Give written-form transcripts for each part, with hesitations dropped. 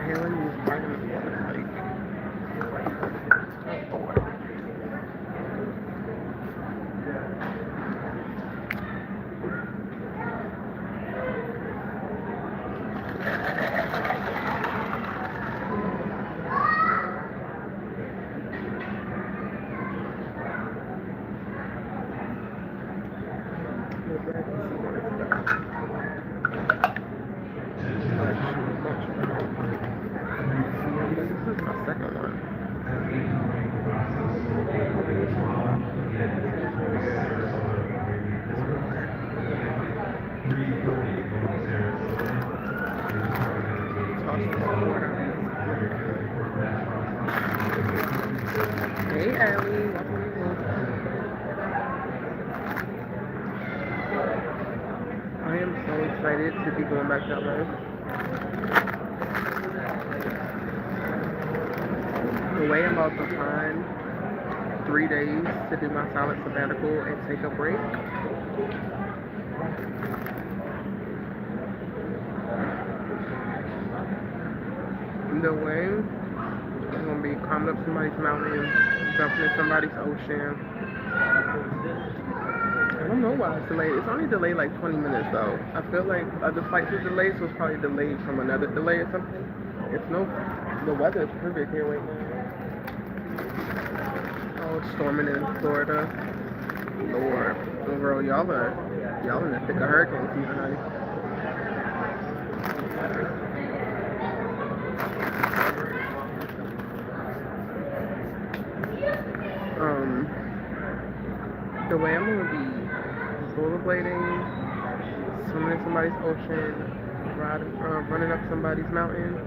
inhaling these vitamins. Hey, Allie. I am so excited to be going back to LA. The way I'm about to find 3 days to do my silent sabbatical and take a break. The way I'm gonna be climbing up somebody's mountain, jumping in somebody's ocean. I don't know why it's delayed. It's only delayed like 20 minutes though. I feel like other flights were delayed, so it's probably delayed from another delay or something. The weather is perfect here right now. Oh, it's storming in Florida. Lord, girl, y'all in the thick of hurricane season, honey. The way I'm gonna be rollerblading, swimming in somebody's ocean, running up somebody's mountain,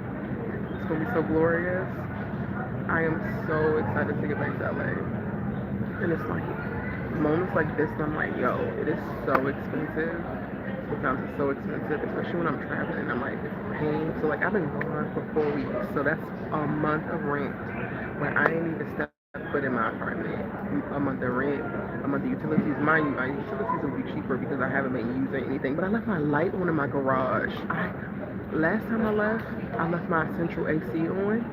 it's gonna be so glorious. I am so excited to get back to LA. And it's like moments like this, I'm like, yo, it is so expensive. Sometimes it's so expensive, especially when I'm traveling. I'm like paying. So like I've been gone for 4 weeks, so that's a month of rent when I ain't even step foot in my apartment. A month of rent, a month of utilities. Mind you, my utilities will be cheaper because I haven't been using anything. But I left my light on in my garage. Last time I left my central AC on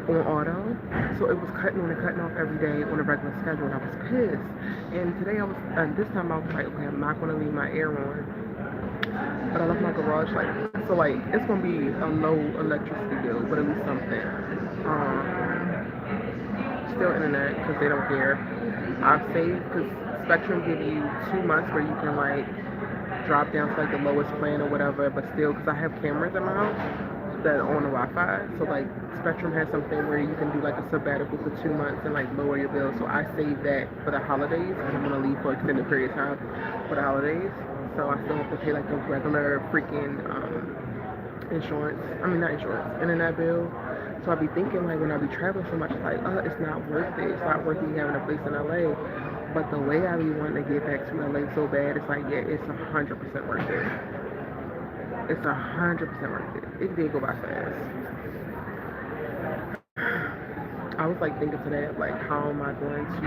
auto, so it was cutting on and cutting off every day on a regular schedule, and I was pissed. And today this time I was like, okay, I'm not gonna leave my air on, but I left my garage like, so like it's gonna be a low electricity bill, but at least something. Still internet because they don't care. I've saved because Spectrum give you 2 months where you can like drop down to like the lowest plan or whatever, but still, because I have cameras in my house that are on the Wi-Fi, so like Spectrum has something where you can do like a sabbatical for 2 months and like lower your bill. So I saved that for the holidays because I'm gonna leave for an extended period of time for the holidays. So I still have to pay like a regular freaking internet bill. So I be thinking like when I be traveling so much, like, it's not worth it. It's not worth me having a place in LA. But the way I be wanting to get back to LA so bad, it's like, yeah, it's 100% worth it. It's 100% worth it. It did go by fast. I was like thinking today of like how am I going to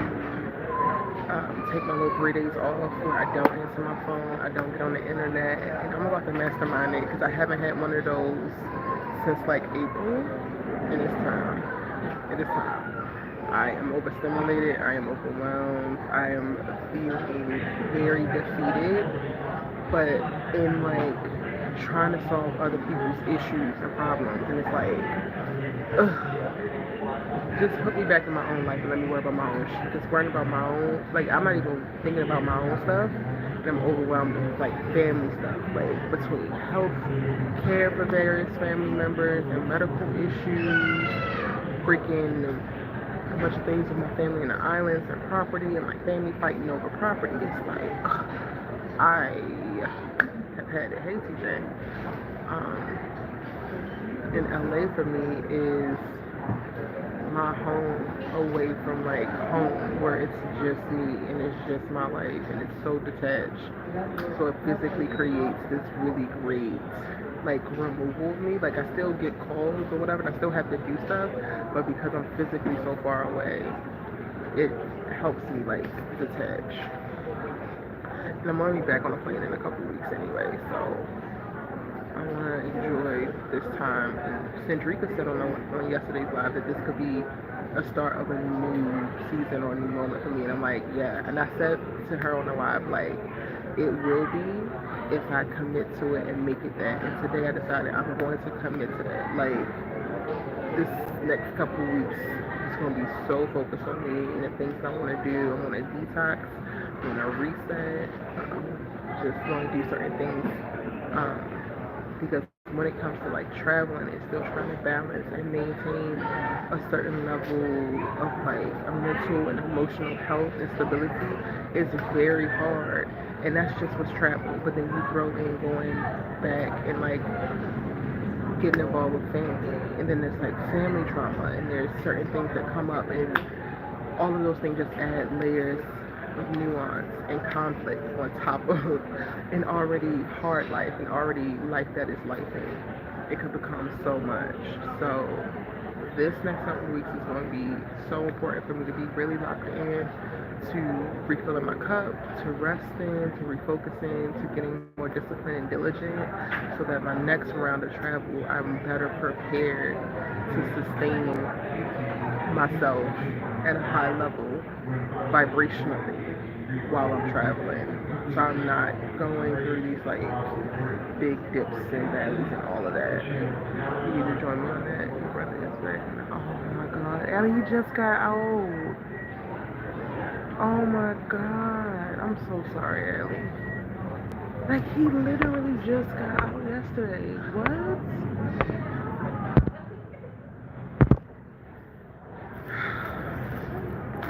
take my little 3 days off where I don't answer my phone, I don't get on the internet, and I'm about to mastermind it because I haven't had one of those since like April, and it's time. It is time. I am overstimulated, I am overwhelmed, I am feeling very defeated, but in like trying to solve other people's issues and problems, and it's like, just put me back in my own life and let me worry about my own shit. Just worrying about my own, like I'm not even thinking about my own stuff, and I'm overwhelmed with like family stuff, like between health care for various family members and medical issues, freaking a bunch of things with my family in the islands and property, and like family fighting over property. It's like I have had it. Hey TJ. In LA for me is my home away from like home where it's just me and it's just my life and it's so detached. So it physically creates this really great like removal of me. Like I still get calls or whatever and I still have to do stuff, but because I'm physically so far away, it helps me like detach. And I'm gonna be back on the plane in a couple weeks anyway, so I want to enjoy this time. And Sandrika said on yesterday's live that this could be a start of a new season or a new moment for me. And I'm like, yeah. And I said to her on the live, like, it will be if I commit to it and make it that. And today I decided I'm going to commit to that. Like, this next couple of weeks is going to be so focused on me and the things I want to do. I want to detox, I want to reset, just want to do certain things. Because when it comes to like traveling and still trying to balance and maintain a certain level of like a mental and emotional health and stability is very hard. And that's just what's traveling. But then you throw in going back and like getting involved with family, and then there's like family trauma, and there's certain things that come up, and all of those things just add layers of nuance and conflict on top of an already hard life and already life that is lifing. It could become so much. So this next couple of weeks is going to be so important for me to be really locked in to refilling my cup, to resting, to refocusing, to getting more disciplined and diligent so that my next round of travel I'm better prepared to sustain myself at a high level vibrationally while I'm traveling. So I'm not going through these like big dips and valleys and all of that. You need to join me on that. Your brother is back. Oh my god. Ellie, you just got out. Oh my god. I'm so sorry, Ellie. Like he literally just got out yesterday. What?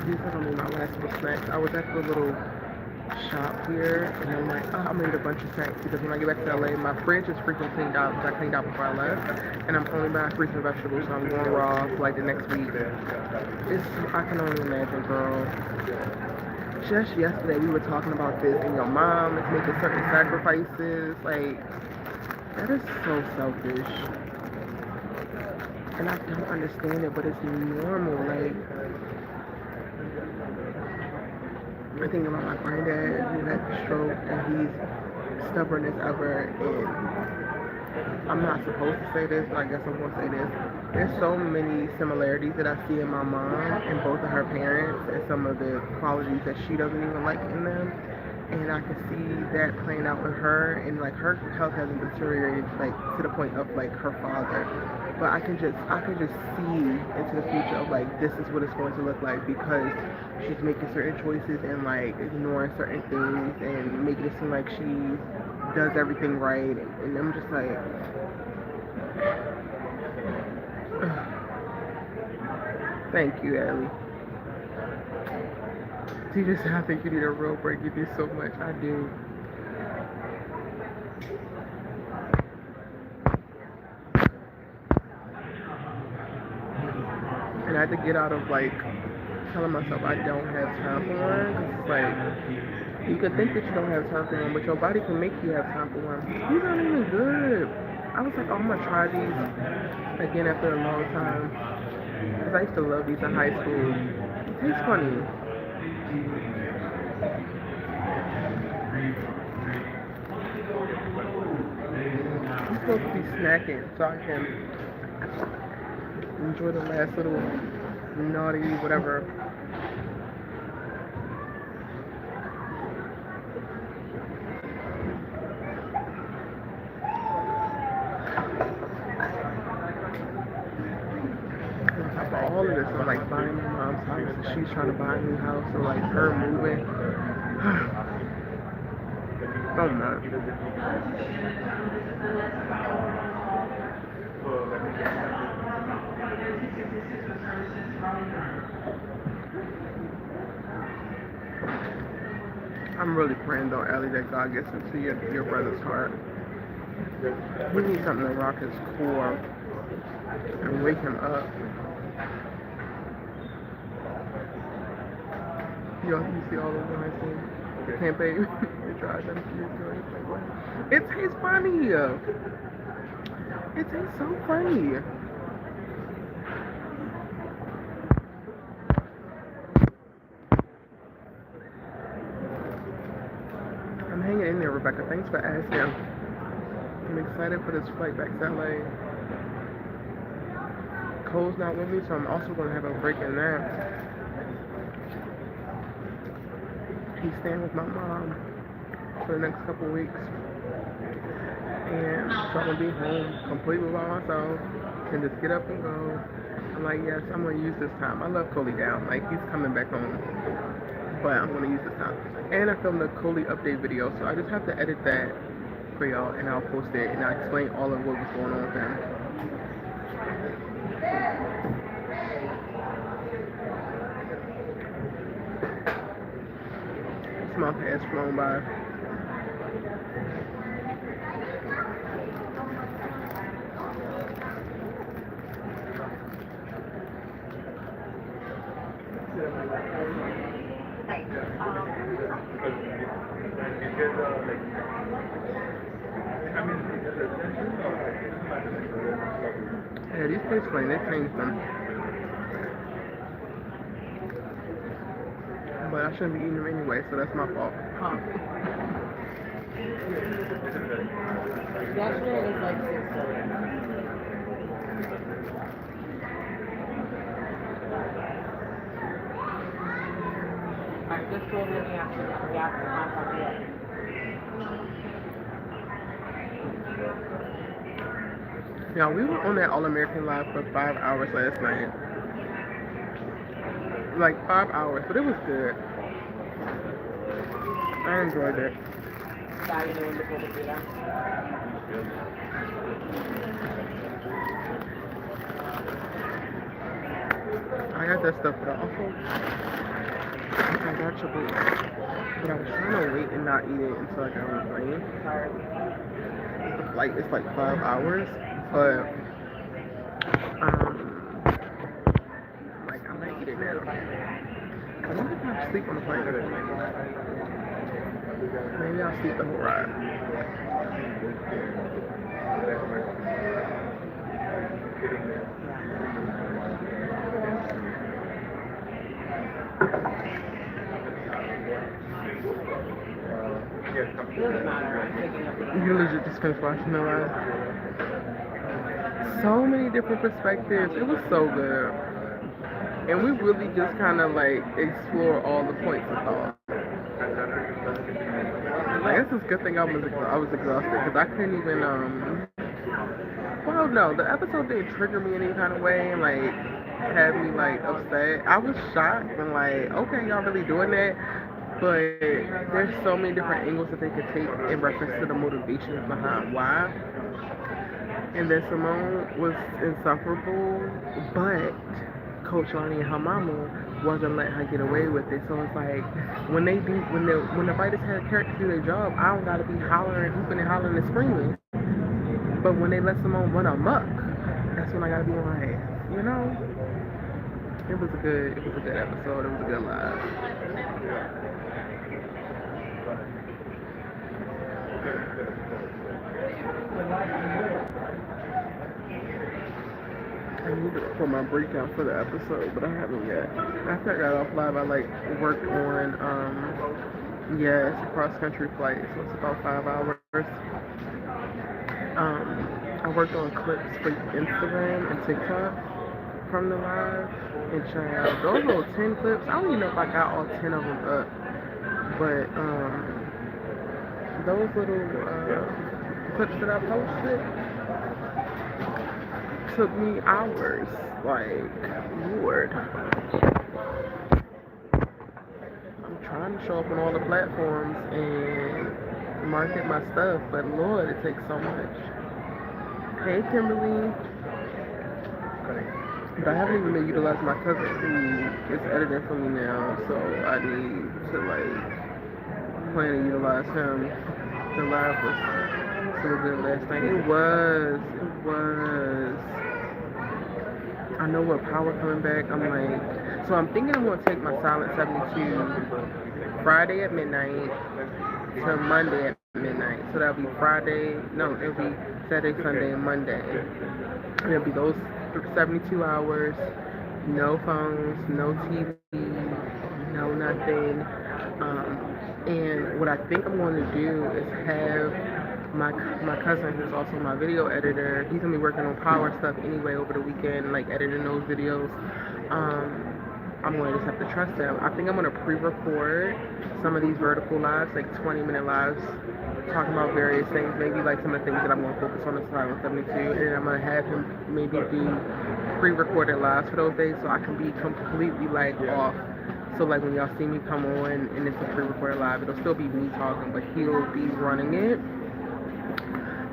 These are gonna be my last little snacks. I was at the little shop here, and I'm like, oh, I'm gonna get a bunch of snacks because when I get back to LA, my fridge is freaking cleaned out because I cleaned out before I left, and I'm only buying fruits and vegetables, so I'm going raw for like the next week. I can only imagine, girl. Just yesterday we were talking about this, and your mom is making certain sacrifices. Like, that is so selfish. And I don't understand it, but it's normal. Like, I think about my granddad who had the stroke, and he's stubborn as ever, and I'm not supposed to say this, but I guess I'm going to say this. There's so many similarities that I see in my mom and both of her parents and some of the qualities that she doesn't even like in them. And I can see that playing out with her, and like her health hasn't deteriorated like to the point of like her father. But I can just see into the future of like this is what it's going to look like because she's making certain choices and like ignoring certain things and making it seem like she does everything right, and I'm just like thank you, Ellie. You just I think you need a real break. You do so much. I do. And I had to get out of like telling myself I don't have time for one. Cause it's like you could think that you don't have time for one, but your body can make you have time for one. These aren't even good. I was like, oh, I'm gonna try these again after a long time. Cause I used to love these in high school. It tastes funny. I'm supposed to be snacking so I can enjoy the last little naughty whatever. On top of all of this, I'm like buying my mom's house and she's trying to buy a new house, so like her moving. So much. I'm really praying though, Ellie, that God gets into your brother's heart. He needs something to rock his core and wake him up. You see all those behind scenes? The campaign. They tried them to do it. It tastes funny. It tastes so funny. I'm hanging in there, Rebecca. Thanks for asking. I'm excited for this flight back to LA. Cole's not with me, so I'm also going to have a break in that. He's staying with my mom for the next couple weeks. And so I'm going to be home completely by myself and just get up and go. I'm like, yes, I'm going to use this time. I love Coley down. Like, he's coming back home. But I'm going to use this time. And I filmed a Coley update video, so I just have to edit that for y'all, and I'll post it, and I'll explain all of what was going on with him. This month has flown by. Yeah, these plates plain, they changed them. But I shouldn't be eating them anyway, so that's my fault. Huh. Yesterday it was like 6:30. Alright, just told me in the afternoon. Yeah, we were on that All-American Live for 5 hours last night. Like 5 hours, but it was good. I enjoyed it. I got that stuff, but I also I got Chipotle. But I was trying to wait and not eat it until I got on the plane. Like, it's like 5 hours, but like I might eat it now. I wonder if I'll sleep on the plane. Maybe I'll sleep the whole ride. You legit just finished watching the live. So many different perspectives. It was so good. And we really just kind of like explore all the points of thought. Like, it's a good thing I was exhausted because I couldn't even well, no, the episode didn't trigger me in any kind of way and like have me like upset. I was shocked and like, okay, y'all really doing that? But there's so many different angles that they could take in reference to the motivations behind why. And then Simone was insufferable, but Coach Lonnie and her mama wasn't letting her get away with it. So it's like when the writers had characters do their job, I don't gotta be hollering, hooping and hollering and screaming. But when they let Simone run amok, that's when I gotta be like, you know, it was a good episode. It was a good live. I need to put my breakdown for the episode, but I haven't yet. After I got off live, I like worked on it's a cross country flight, so it's about 5 hours. I worked on clips for Instagram and TikTok from the live, and child, those little 10 clips, I don't even know if I got all 10 of them up, but those little clips that I posted took me hours. Like, Lord. I'm trying to show up on all the platforms and market my stuff, but Lord, it takes so much. Hey, Kimberly. But I haven't even been utilizing my cousin who is editing for me now, so I need to like plan to utilize him. The live was so good last night. It was. I know with Power coming back, I'm like, so I'm thinking I'm gonna take my Silent 72 Friday at midnight to Monday at midnight. So that'll be it'll be Saturday, Sunday, and Monday. And it'll be those 72 hours, no phones, no TV, no nothing. And what I think I'm going to do is have my cousin, who's also my video editor, he's gonna be working on power stuff anyway over the weekend, like editing those videos. I'm going to just have to trust him. I think I'm going to pre-record some of these vertical lives, like 20-minute lives, talking about various things, maybe like some of the things that I'm going to focus on the Silent 72, and then I'm going to have him maybe do pre-recorded lives for those days so I can be completely like off. So like when y'all see me come on and it's a pre-recorded live, it'll still be me talking, but he'll be running it.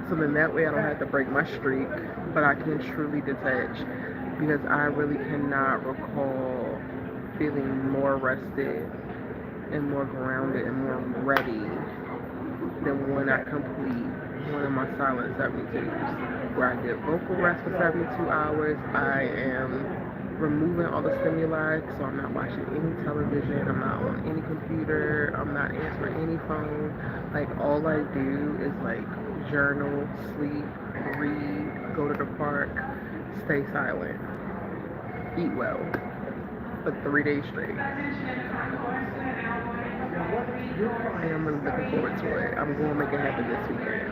So then that way I don't have to break my streak, but I can truly detach, because I really cannot recall feeling more rested and more grounded and more ready than when I complete one of my silent 72s, where I get vocal rest for 72 hours. I am removing all the stimuli, so I'm not watching any television, I'm not on any computer, I'm not answering any phone. Like, all I do is like journal, sleep, read, go to the park, stay silent, eat well for 3 days straight. And I'm really looking forward to it. I'm going to make it happen this weekend.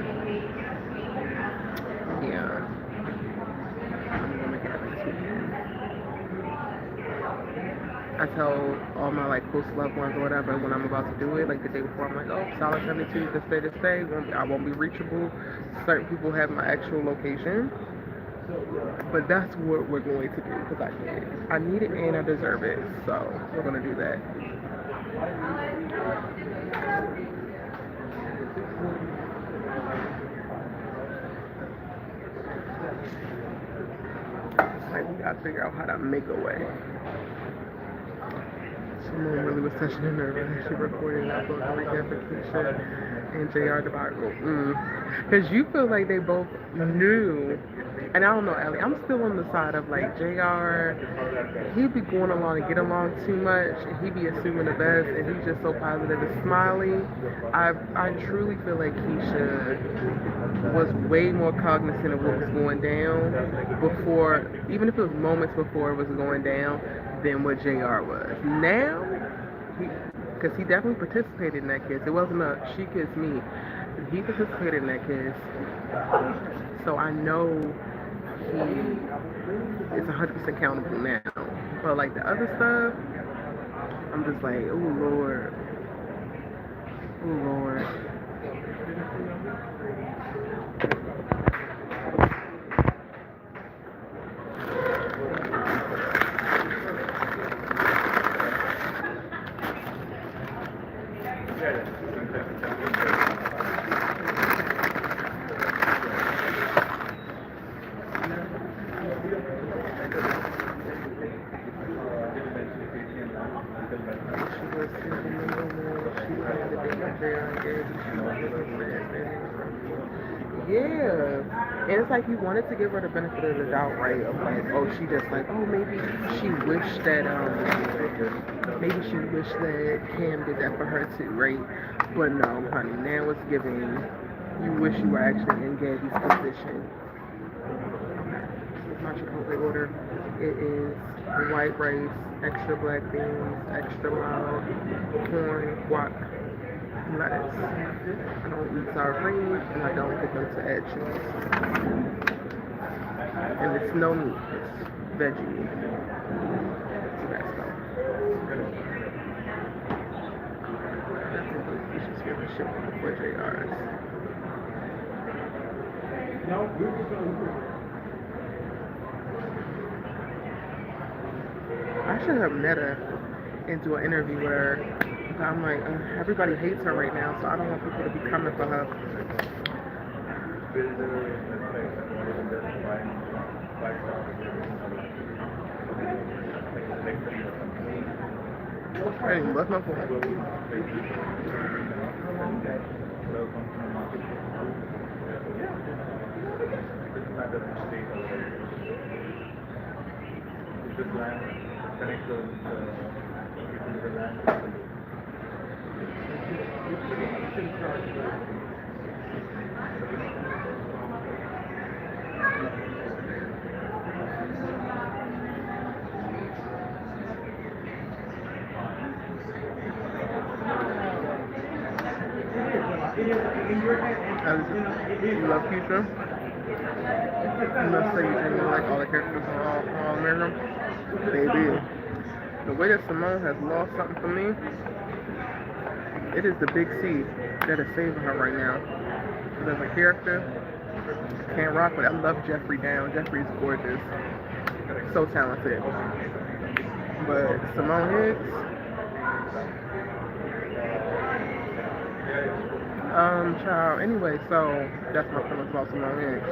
Yeah. I'm going to make it happen this weekend. I tell all my like close loved ones or whatever when I'm about to do it, like the day before, I'm like, oh, Solid 72, this day, I won't be reachable. Certain people have my actual location. But that's what we're going to do, because I need it. I need it and I deserve it. So we're going to do that. Like, we got to figure out how to make a way. Someone really was touching her nerve. She recorded and uploaded the rectification and JR debacle. Because you feel like they both knew. And I don't know, Ellie, I'm still on the side of like JR, he be going along and get along too much, and he be assuming the best, and he's just so positive and smiley. I truly feel like Keisha was way more cognizant of what was going down before, even if it was moments before it was going down, than what JR was. Now, because he definitely participated in that kiss. It wasn't a she kissed me. He participated in that kiss. So I know he is 100% accountable now. But like the other stuff, I'm just like, oh Lord. Oh Lord. Yeah, and it's like you wanted to give her the benefit of the doubt, right? Of like, oh, she just like, oh, maybe she wished that Cam did that for her too, right? But no, honey, now it's giving. You wish you were actually in Gabby's position. Okay, this is my Chipotle order. It is white rice, extra black beans, extra mild, corn, guac, lettuce. I don't eat sour cream, and I don't get them to add cheese. And it's no meat, it's veggie meat. So that's all. You should feel the shit before JR's. I should have met her and do an interview with her. I'm like, everybody hates her right now, so I don't want people to be coming for her. Hey, what's my phone? You love Keisha? You must say you genuinely like all the characters on All American. Baby, the way that Simone has lost something for me, it is the big C that is saving her right now. Because as a character, I can't rock with it. I love Jeffrey down. Jeffrey is gorgeous. So talented. But Simone Higgs, child. Anyway, so that's my feelings about Simone Higgs.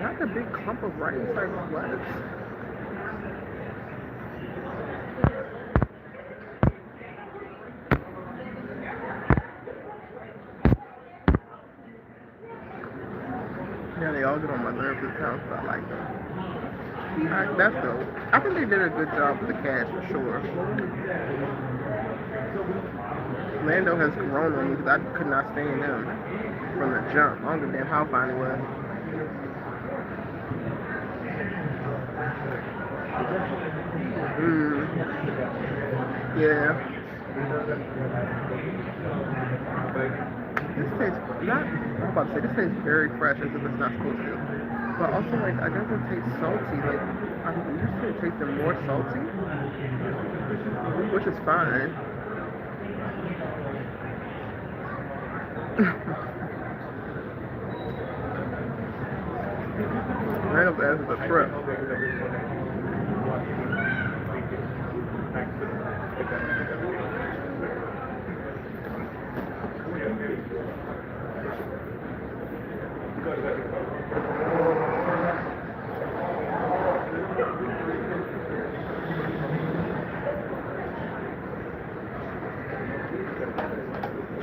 Not the big clump of rice, like what? Yeah, they all get on my nerves at times, but I like them. That's dope. I think they did a good job with the cast for sure. Lando has grown on me because I could not stand him from the jump. I don't give a damn how fine he was. Yeah. This tastes I'm about to say this tastes very fresh as if it's not supposed to. But also like it doesn't taste salty. Like I'm used to it tasting more salty. Which is fine. Randall's ass is a trip.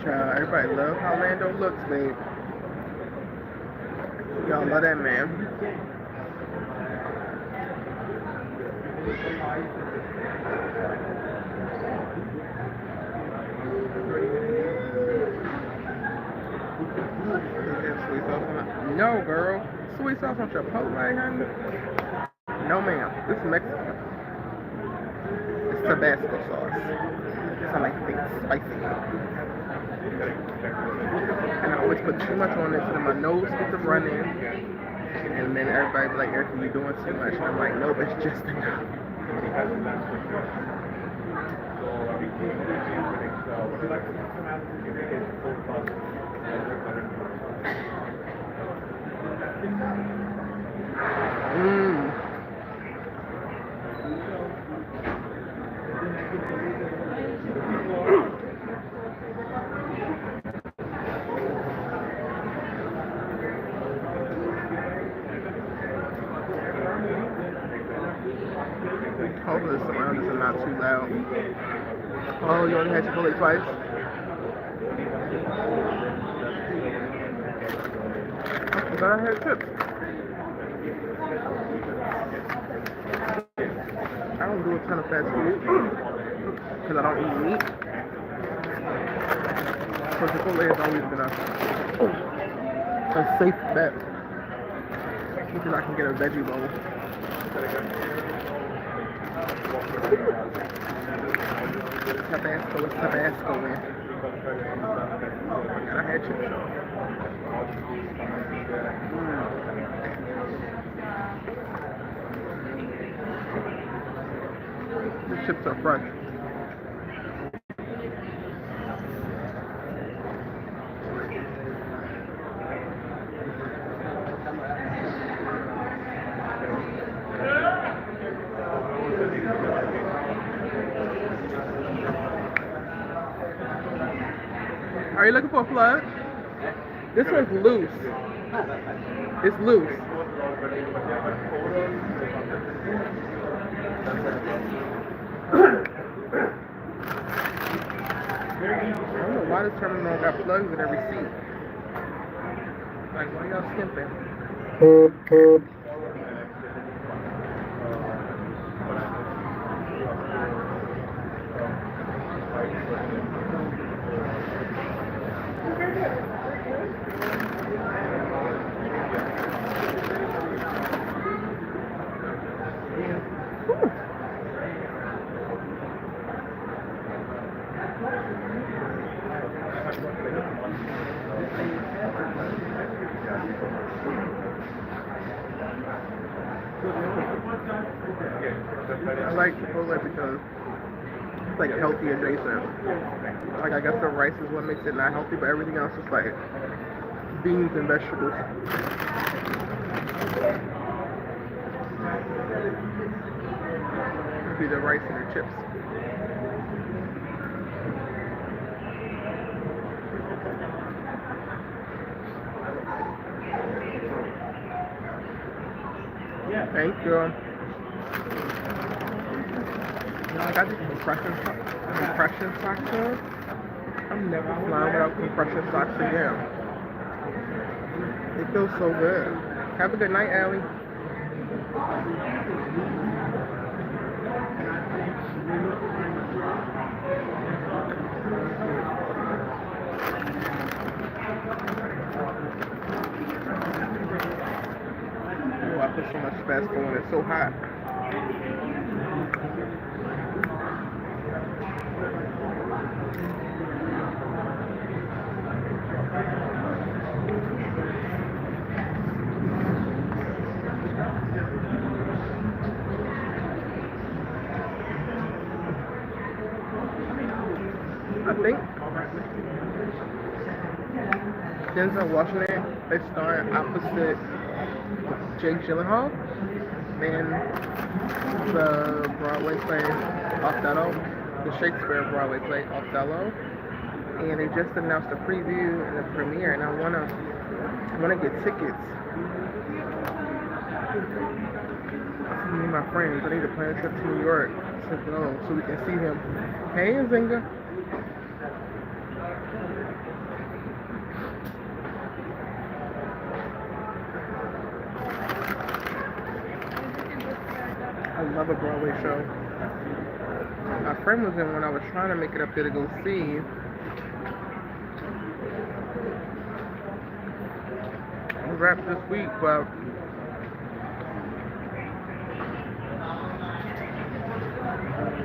Child, everybody love how Lando looks, babe. Y'all love that man. No, girl. Sweet sauce on Chipotle, honey? No, ma'am. This is Mexican. It's Tabasco sauce. I like things spicy. And I always put too much on it so my nose gets to running. And then everybody's like, Eric, you're doing too much. And I'm like, nope, it's just enough. Hopefully the surroundings are not too loud. Oh, you only had Chipotle twice? I thought I had chips. I don't do a ton of fast food because I don't eat meat. So Chipotle has always been a safe bet because I can get a veggie bowl. Tabasco is Tabasco, man. And I had chips. The chips are fresh. Are you looking for a plug? This one's loose. It's loose. I don't know why this terminal got plugs in every seat. Like, why y'all skimping? I like Chipotle because it's like healthy adjacent. Like I guess the rice is what makes it not healthy, but everything else is like beans and vegetables. It'd be the rice and the chips. Thank you. I got these compression socks on. I'm never flying without compression socks again. It feels so good. Have a good night, Allie. Oh, I put so much Tabasco on it. So hot. I think Denzel Washington is starring opposite Jake Gyllenhaal in the Broadway play Othello, the Shakespeare Broadway play Othello, and they just announced a preview and a premiere, and I wanna get tickets. Me and my friends, I need to plan a trip to New York to go so we can see him. Hey, Zinga. I love a Broadway show. My friend was in when I was trying to make it up there to go see. It wrapped this week, but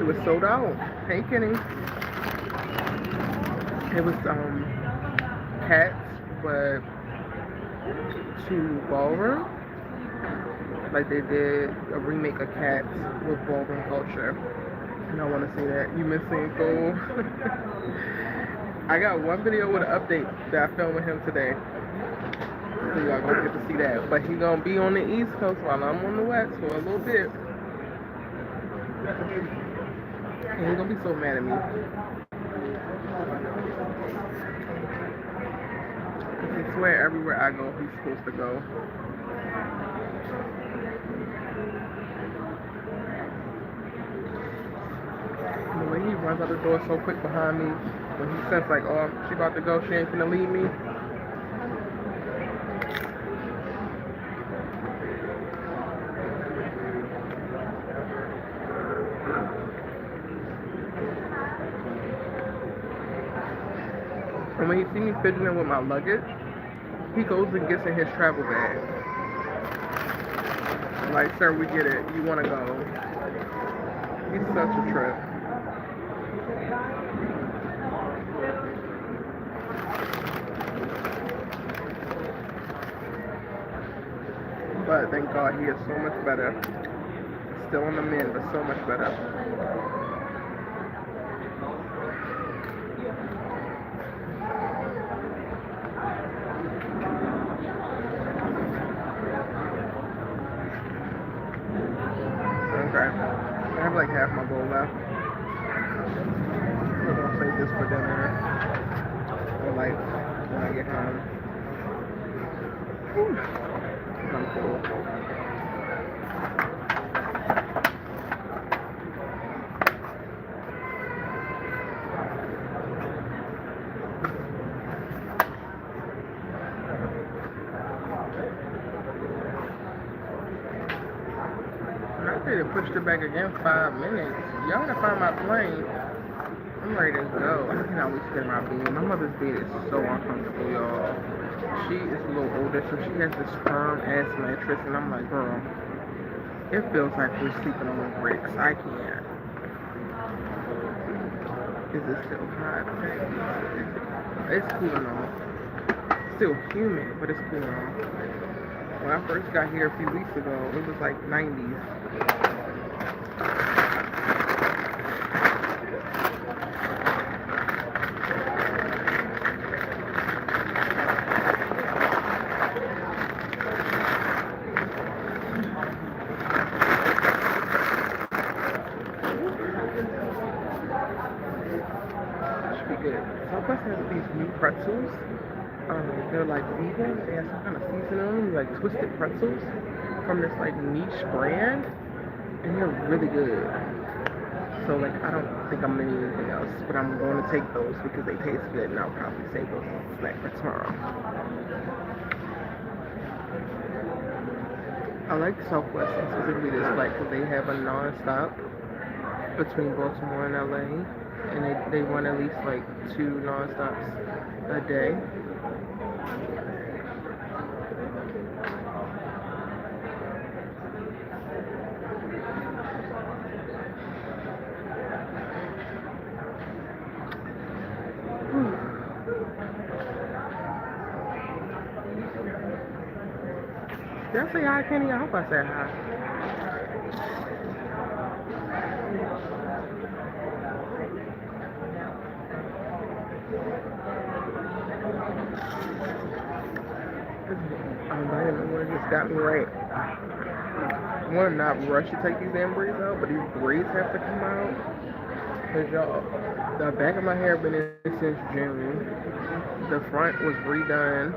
it was sold out. Hey, Kenny. It was Cats, but to ballroom. Like they did a remake of Cats with ballroom culture. And I want to see that. You missing Cole? I got one video with an update that I filmed with him today. So y'all gonna get to see that. But he's gonna be on the East Coast while I'm on the West for a little bit. And he's gonna be so mad at me. Because he swear everywhere I go, he's supposed to go. The way he runs out the door so quick behind me, when he sense like, oh, she about to go, she ain't gonna leave me. And when he see me fidgeting with my luggage, he goes and gets in his travel bag. Like, sir, we get it. You want to go. He's such a trip. But thank God he is so much better. Still on the mend, but so much better. Okay. I have like half my bowl left. I'm gonna save this for dinner. Or like when I get home. Whew. I'm full. I could have pushed it back again 5 minutes. Y'all gotta find my plane. I'm ready to go. I cannot wait to get in my bed. My mother's bed is so uncomfortable, y'all. She is a little older, so she has this firm ass mattress, and I'm like, girl, it feels like we're sleeping on bricks. I can't. Is it still hot? It's cooling off. Still humid, but it's cooling off. When I first got here a few weeks ago, it was like 90s. Should be good. Southwest has these new pretzels. They're like vegan. They have some kind of seasoning on them, like twisted pretzels from this like niche brand, and they're really good. So like I don't think I'm gonna eat anything else, but I'm going to take those because they taste good, and I'll probably save those as a snack for tomorrow. I like Southwest and specifically this flight because they have a non-stop between Baltimore and LA, and they run at least like 2 non-stops a day. Did I say hi, Kenny? I hope I said hi. Vitamin just got me right. I want to not rush to take these damn braids out, but these braids have to come out. Because y'all, the back of my hair been in since June. The front was redone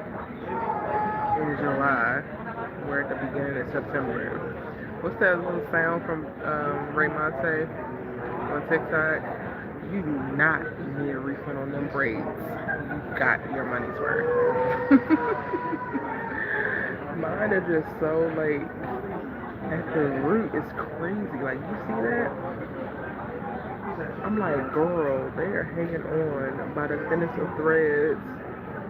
in July. We're at the beginning of September. What's that little sound from Ray Monte on TikTok? You do not need a refund on them braids. You got your money's worth. Mine are just so like at the root. It's crazy. Like you see that? I'm like, girl, they are hanging on by the thinnest of threads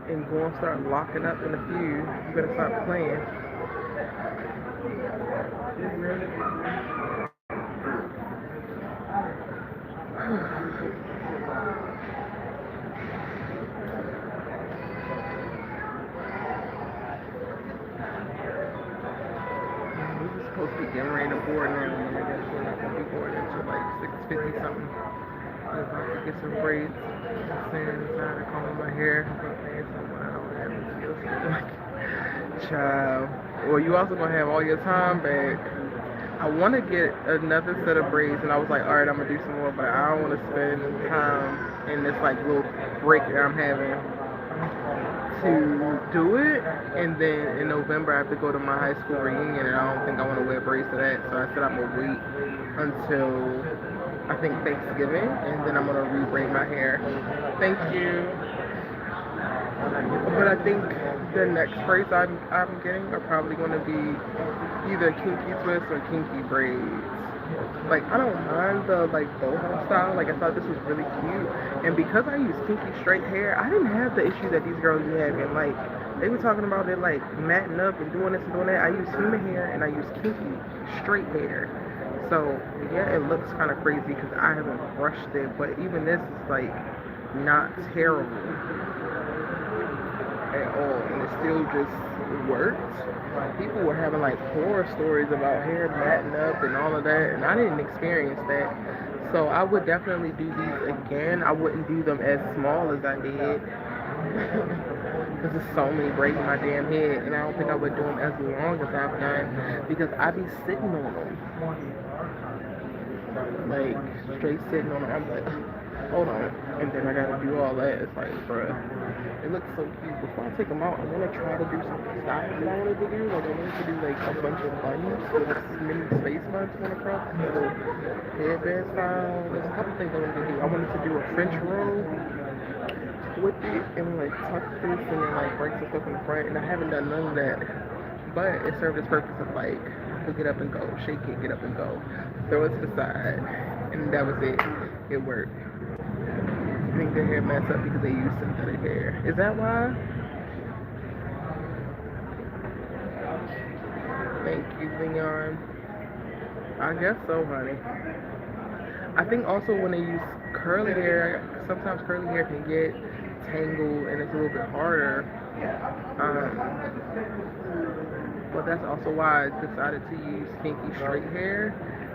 and going to start locking up in a few. You better start playing. Supposed to be getting ready to board now, and I guess we're not gonna be boarding until like 6:50 something. I'm about to get some braids. I'm standing inside to comb my hair. I'm paying someone. I don't have this feels like child. Well, you also gonna have all your time back. I want to get another set of braids, and I was like, all right, I'm gonna do some more, but I don't want to spend time in this like little break that I'm having to do it, and then in November I have to go to my high school reunion, and I don't think I want to wear braids to that, so I said I'm gonna wait until I think Thanksgiving, and then I'm gonna re-braid my hair. Thank you. But I think the next braids I'm getting are probably gonna be either kinky twists or kinky braids. Like, I don't mind the like boho style. Like, I thought this was really cute, and because I use kinky straight hair, I didn't have the issue that these girls be having. Like, they were talking about it like matting up and doing this and doing that. I use human hair and I use kinky straight hair. So yeah, it looks kind of crazy because I haven't brushed it, but even this is like not terrible at all, and it still just worked. People were having like horror stories about hair matting up and all of that, and I didn't experience that. So I would definitely do these again. I wouldn't do them as small as I did because there's so many braids in my damn head, and I don't think I would do them as long as I've done because I be sitting on them, like straight sitting on them. I'm like, hold on, and then I gotta do all that. It's like, bruh, it looks so cute. Before I take them out, I want to try to do some styles that I wanted to do. Like, I wanted to do like a bunch of buns with mini space buns going across, little headband style. There's a couple things I wanted to do. I wanted to do a French roll with it and like tuck this and then like break some stuff in the front, and I haven't done none of that. But it served its purpose of like, to get up and go, shake it, get up and go, throw it to the side, and that was it. It worked. I think their hair messed up because they use synthetic hair. Is that why? Thank you, Leon. I guess so, honey. I think also when they use curly hair, sometimes curly hair can get tangled and it's a little bit harder But that's also why I decided to use kinky straight hair,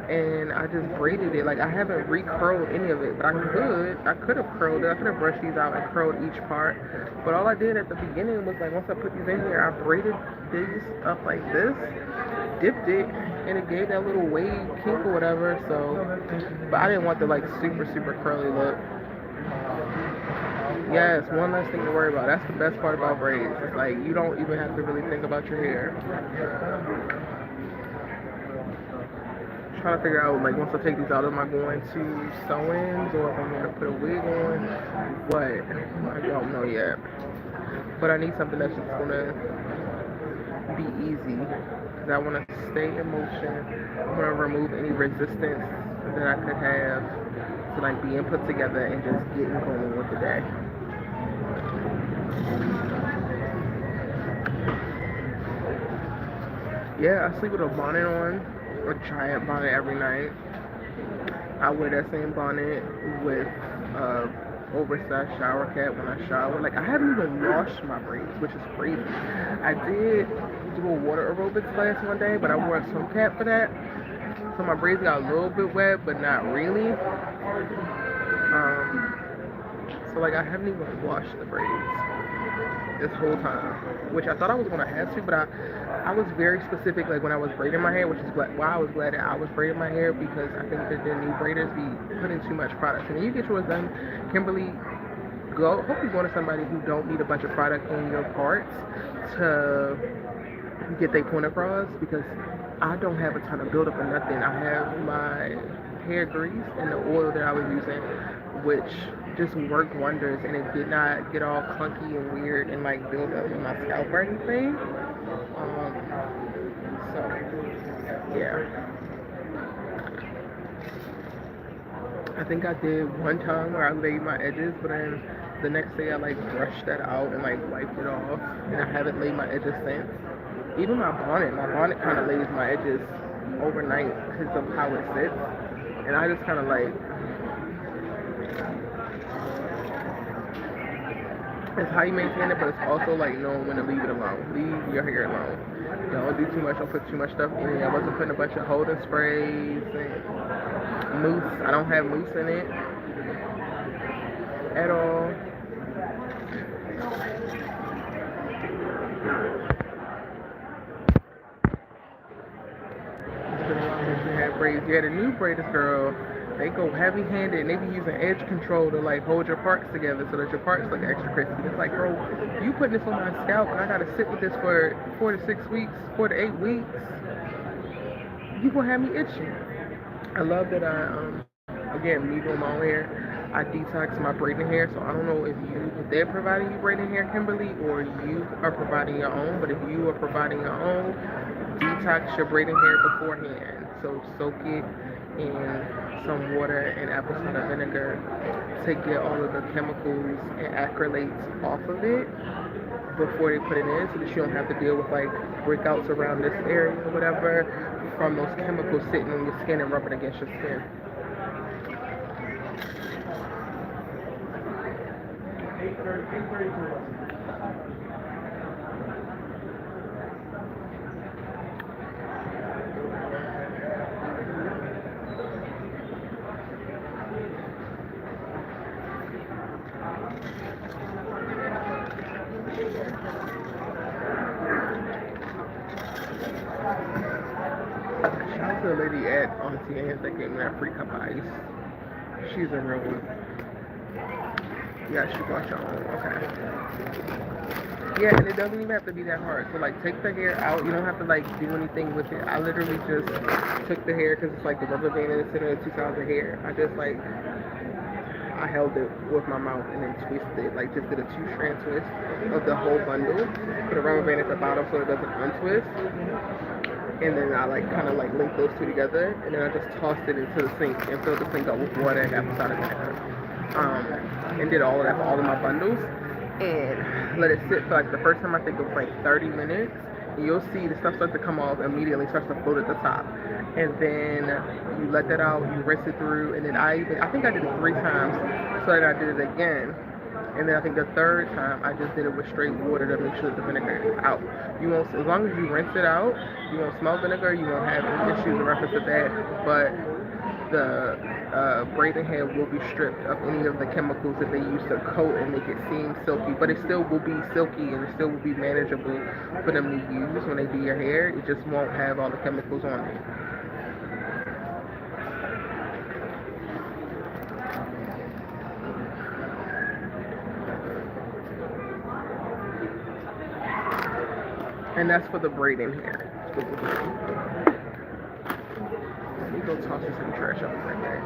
and I just braided it. Like I haven't re-curled any of it, but I could have curled it. I could have brushed these out and curled each part. But all I did at the beginning was like once I put these in here, I braided these up like this, dipped it, and it gave that little wave kink or whatever. So, but I didn't want the like super curly look. Yes, one less thing to worry about. That's the best part about braids. It's like you don't even have to really think about your hair. Trying to figure out like once I take these out, am I going to sew-ins or if I'm going to put a wig on? What? I don't know yet. But I need something that's just going to be easy because I want to stay in motion. I want to remove any resistance that I could have to like being put together and just getting going with the day. Yeah, I sleep with a bonnet on, a giant bonnet every night. I wear that same bonnet with oversized shower cap when I shower. Like I haven't even washed my braids, which is crazy. I did do a water aerobics class one day, but I wore a swim cap for that. So my braids got a little bit wet, but not really. So like I haven't even washed the braids this whole time, which I thought I was gonna have to, but I was very specific like when I was braiding my hair, which is why I was glad that I was braiding my hair, because I think that the new braiders be putting too much product. And when you get yours done, Kimberly, hope you're going to somebody who don't need a bunch of product on your parts to get their point across, because I don't have a ton of buildup or nothing. I have my hair grease and the oil that I was using, which just worked wonders, and it did not get all clunky and weird and like build up in my scalp or anything. So yeah, I think I did one time where I laid my edges, but then the next day I like brushed that out and like wiped it off, and I haven't laid my edges since. Even my bonnet kind of lays my edges overnight because of how it sits, and I just kind of like, it's how you maintain it, but it's also like knowing when to leave it alone. Leave your hair alone. Don't do too much. Don't put too much stuff in it. I wasn't putting a bunch of holding sprays and mousse. I don't have mousse in it at all. It's been a while since we had braids. Yeah, the new braiders, girl, they go heavy-handed and they be using edge control to like hold your parts together so that your parts look extra crispy. It's like, bro, you putting this on my scalp and I gotta sit with this for 4 to 6 weeks, 4 to 8 weeks. You gonna have me itching. I love that again, me doing my own hair, I detox my braiding hair. So I don't know if they're providing you braiding hair, Kimberly, or you are providing your own. But if you are providing your own, detox your braiding hair beforehand. So soak it in some water and apple cider vinegar to get all of the chemicals and acrylates off of it before they put it in, so that you don't have to deal with like breakouts around this area or whatever from those chemicals sitting on your skin and rubbing against your skin. Shout out to the lady at Auntie Anne's that gave me that free cup of ice. She's a real one. Yeah, she brought your own. Okay. Yeah, and it doesn't even have to be that hard. So, like, take the hair out. You don't have to, like, do anything with it. I literally just took the hair, because it's, like, the rubber band in the center of the 2 sides of hair. I just, like, I held it with my mouth and then twisted it. Like, just did a 2-strand twist of the whole bundle. Put a rubber band at the bottom so it doesn't untwist. And then I, like, kind of, like, linked those two together. And then I just tossed it into the sink and filled the sink up with water and apple cider vinegar. And did all of that for all of my bundles, and let it sit for like the first time I think it was like 30 minutes. You'll see the stuff starts to come off immediately, starts to float at the top, and then you let that out, you rinse it through, and then I think I did it 3 times, so then I did it again, And then I think the third time I just did it with straight water to make sure that the vinegar is out. You won't, as long as you rinse it out, you won't smell vinegar, you won't have any issues in reference to that. But the braiding hair will be stripped of any of the chemicals that they use to coat and make it seem silky. But it still will be silky and it still will be manageable for them to use when they do your hair. It just won't have all the chemicals on it. And that's for the braiding hair. Let me go toss some trash out right there.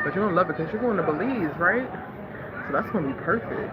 But you're gonna love it because you're going to Belize, right? So that's gonna be perfect.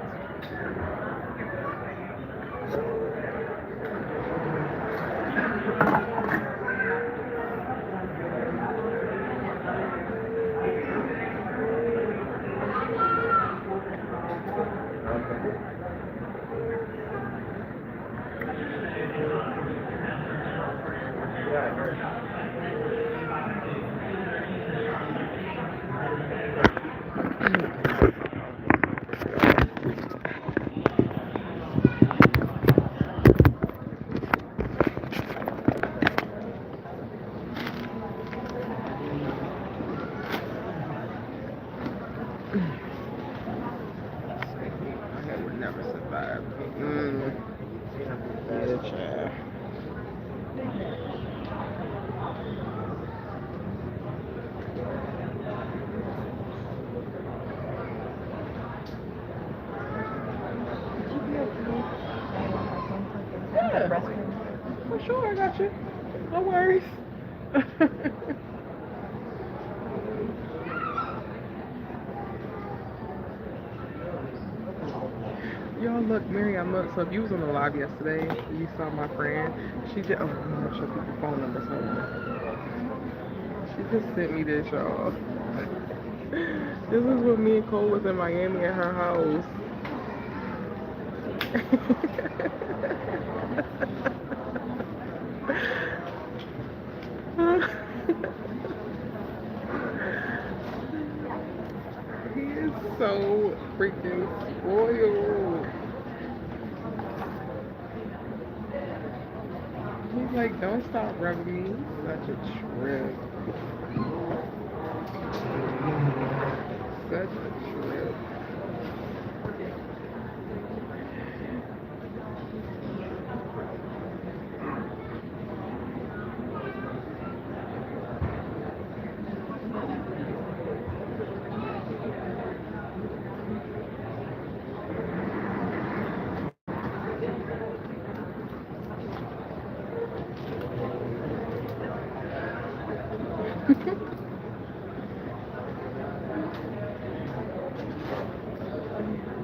That would never survive. Yeah, child. Yeah, for sure, I got you. No worries. Y'all look, Miriam, look, so if you was on the live yesterday, you saw my friend, she just, oh, I'm not sure people's phone numbers, hold on. She just sent me this, y'all. This is when me and Cole was in Miami at her house. He is so freaking spoiled. He's like, don't stop rubbing me. Such a trip. Such a trip.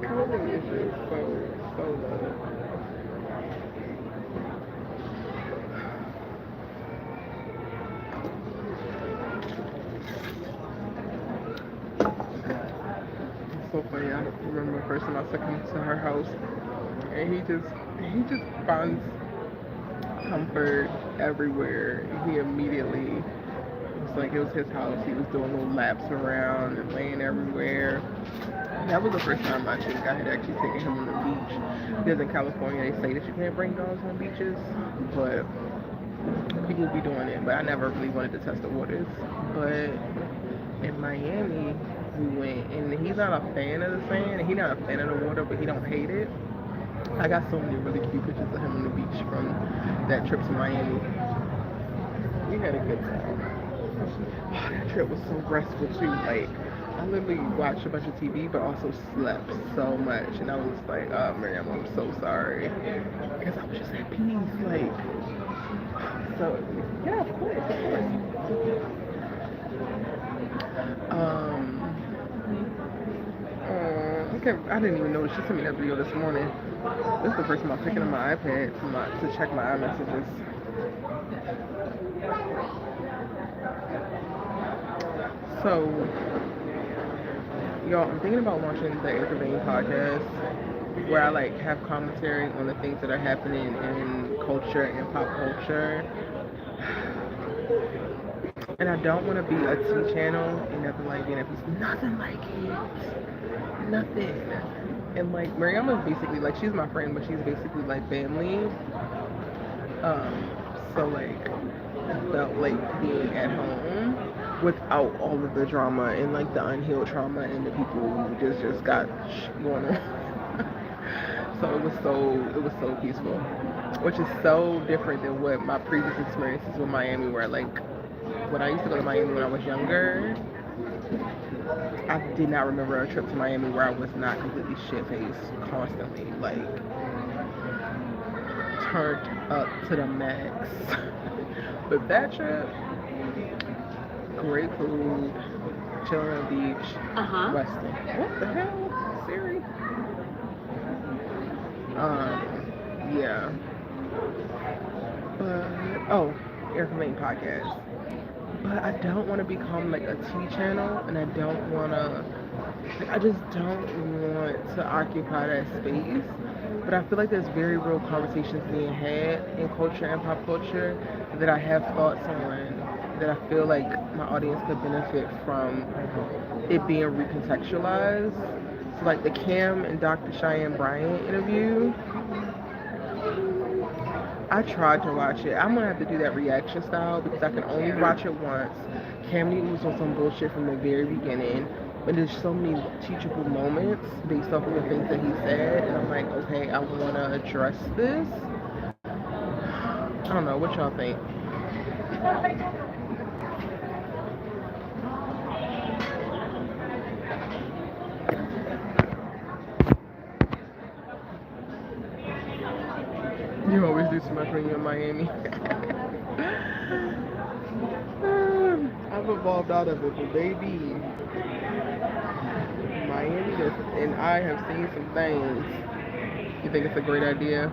Colin is just so love. It's so funny. I remember the first time I took him to her house, and he just finds comfort everywhere. He immediately, it's like it was his house. He was doing little laps around and laying everywhere. That was the first time I think I had actually taken him on the beach. Because in California they say that you can't bring dogs on beaches, but people be doing it. But I never really wanted to test the waters. But in Miami we went, and he's not a fan of the sand, and he's not a fan of the water, but he don't hate it. I got so many really cute pictures of him on the beach from that trip to Miami. We had a good time. Oh, that trip was so restful too. Like, I literally watched a bunch of TV, but also slept so much. And I was like, oh, Miriam, I'm so sorry. Because I was just at peace. Like, so, yeah, of course, I didn't even notice. She sent me that video this morning. This is the first time I'm picking up my iPad to check my iMessages. So, y'all, I'm thinking about launching the Intervene podcast, where I like have commentary on the things that are happening in culture and pop culture. And I don't want to be a T channel and nothing like being a piece. Nothing like it. Nothing. And like Mariama's basically like, she's my friend, but she's basically like family. So like I felt like being at home without all of the drama and like the unhealed trauma and the people who just got going on. So it was so peaceful, which is so different than what my previous experiences with Miami were. Like when I used to go to Miami when I was younger, I did not remember a trip to Miami where I was not completely shit-faced constantly, like turned up to the max. But that trip, great food, chilling on the beach, resting. What the hell, Siri? Yeah. But Intervene podcast. But I don't want to become like a T channel, and I don't want to. I just don't want to occupy that space. But I feel like there's very real conversations being had in culture and pop culture that I have thoughts on, that I feel like my audience could benefit from it being recontextualized. So like the Cam and Dr. Cheyenne Bryant interview, I tried to watch it. I'm gonna have to do that reaction style because I can only watch it once. Cam Newton was on some bullshit from the very beginning, but there's so many teachable moments based off of the things that he said, and I'm like, okay, I want to address this. I don't know, what y'all think? You always do too much when you're in Miami. I've evolved out of it, but baby, Miami and I have seen some things. You think it's a great idea?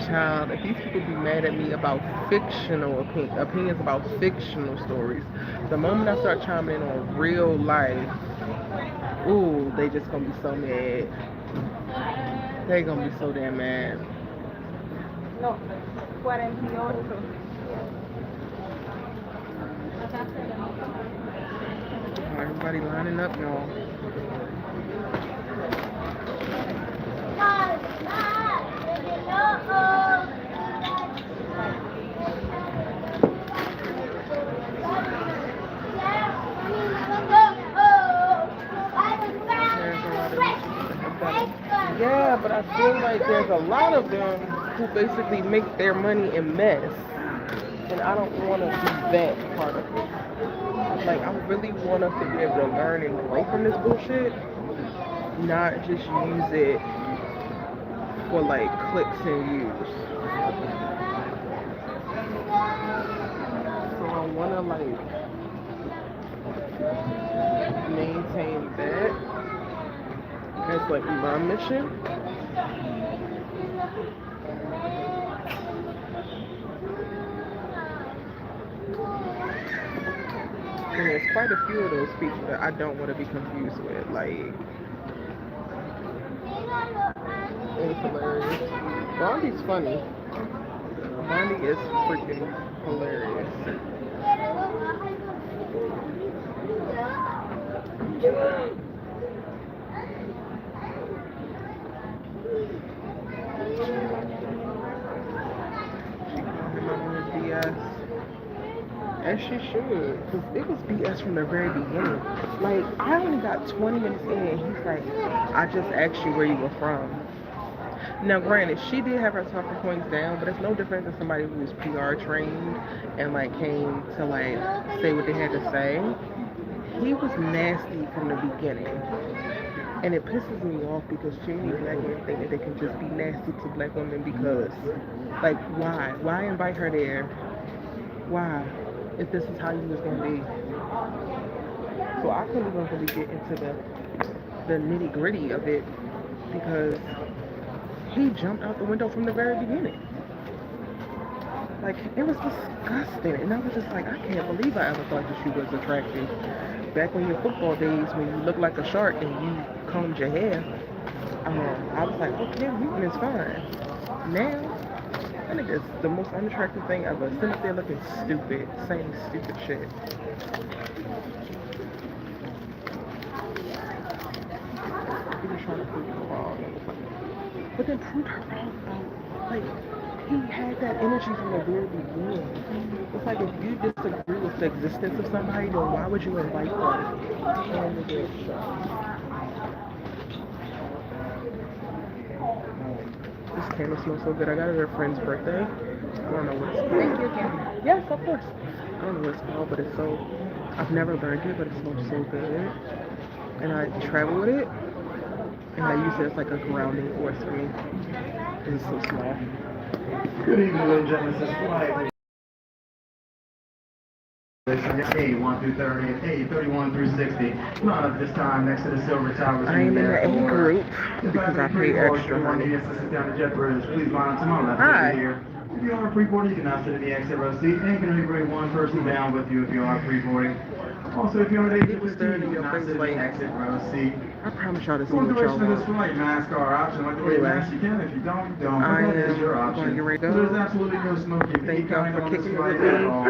Child, if these people be mad at me about fictional opinions about fictional stories, the moment I start chiming in on real life, ooh, they just gonna be so mad. They gonna be so damn mad. No, 48. Everybody lining up, y'all. Yeah, but I feel like there's a lot of them who basically make their money in mess. And I don't want to be that part of it. Like, I really want us to be able to learn and grow from this bullshit, not just use it for, like, clicks and views. So I want to, like, maintain that as, like, my mission. And there's quite a few of those people that I don't want to be confused with. Like, it's hilarious. Blondie's funny. Blondie is freaking hilarious. She called him up with BS. As she should, because it was BS from the very beginning. Like, I only got 20 minutes in, and he's like, I just asked you where you were from. Now, granted, she did have her talking points down, but it's no different than somebody who was PR trained and, like, came to, like, say what they had to say. He was nasty from the beginning. And it pisses me off because too many black men think that they can just be nasty to black women because, like, why? Why invite her there? Why? If this is how you was gonna be. So I couldn't even really get into the the nitty gritty of it because he jumped out the window from the very beginning. Like, it was disgusting. And I was just like, I can't believe I ever thought that you was attractive. Back when your football days, when you looked like a shark and you combed your hair, I was like, okay, Newton is fine. Now, I think it's the most unattractive thing ever. Sitting up there looking stupid, saying stupid shit. He was trying to prove her wrong. But then prove her wrong though. Like, he had that energy from the very beginning. It's like if you disagree with the existence of somebody, then why would you invite them on the show? This candle smells so good. I got it at a friend's birthday. I don't know what it's called. Thank you, Kim. Yes, of course. I don't know what it's called, but it's so... I've never learned it, but it smells so good. And I travel with it. And I use it as like a grounding force for me. It's so small. Good evening, ladies and gentlemen. This is flight. A1 through 30 and A31 through 60. Not at this time next to the Silver Towers. I am in the A group because I pay extra money. Please line up to my left. Hi. Here. If you are pre-boarding, you can now sit in the exit row seat and can only bring one person down with you if you are pre-boarding. Also, if you're on the exit staring in your face like, exit row seat. I promise y'all this is For the what y'all duration of this want. flight, masks are optional. Like the way mask you can. If you don't, you don't. I That is your am going to option. get ready to go. There's absolutely no smoking. Thank y'all for kicking it with at me. all.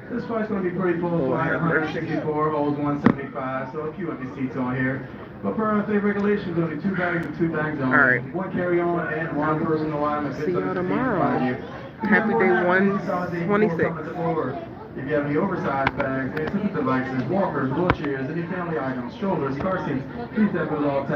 This flight's going to be pretty full. Lord Flight have mercy. 164 holds 175, so a few empty seats on here. But per state regulations, only 2 bags and 2 bags only. All right. One carry-on and one personal item. See y'all tomorrow. Happy day 126. If you have any oversized bags, assistive devices, walkers, wheelchairs, any family items, strollers, car seats, please have those all